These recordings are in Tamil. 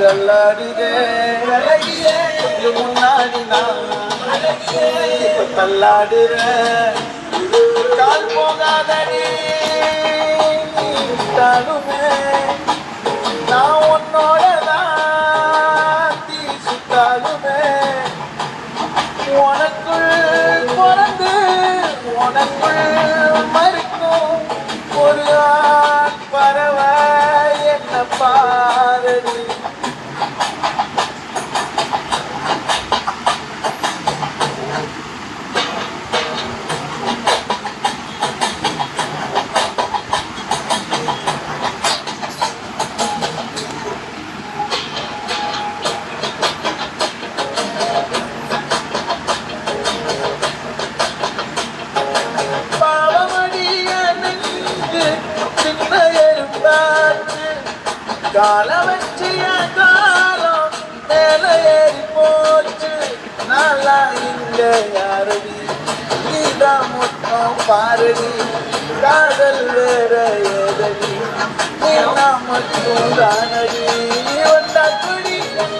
அல்லாடுதே முன்னாடி நான் தள்ளாடுற கால் போகாதடி தானுமே நான் உன்னோட தான் தீ சுத்தாலுமே உனக்குள் பிறந்து உனக்குள் மறுக்கும் ஒரு ஆண் பறவை என்ன பாரதி கால வச்சிய காலம் மேல ஏறி போச்சு நல்லா இங்க யாரடி நீதான் மொத்தம் பாரடி காதல் வேற ஏதடி நீனா மட்டும் தானடி வந்த குடி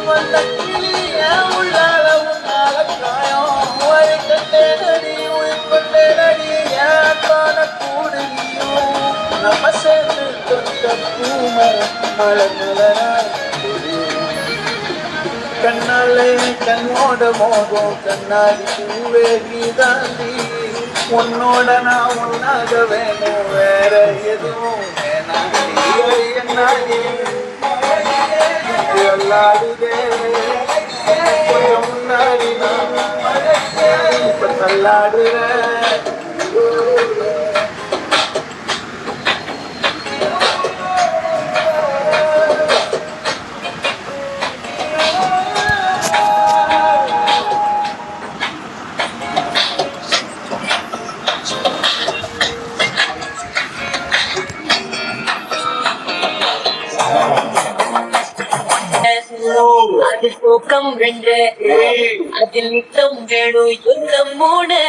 வந்த கிளி என் உள்ளால உன்னால காயம் வழி கண்டேனடி உயிர் கொண்டேனடி ஏன் காண கூடுகியும் நம்ம சேர்ந்து தொட்ட பூமரம் கண்ணாலே கண்ணோட மோகம் கண்ணாடி பூவே நீதாண்டி உன்னோட நான் உன்னாக வேணும் வேற எதுவும் என்னாடி அல்லாடுதே கொஞ்சம் முன்னாடி நான் இப்ப தள்ளாடுறேன் அது தூக்கம் 2 அதில் நித்தம் வேணும் யுத்தம் 3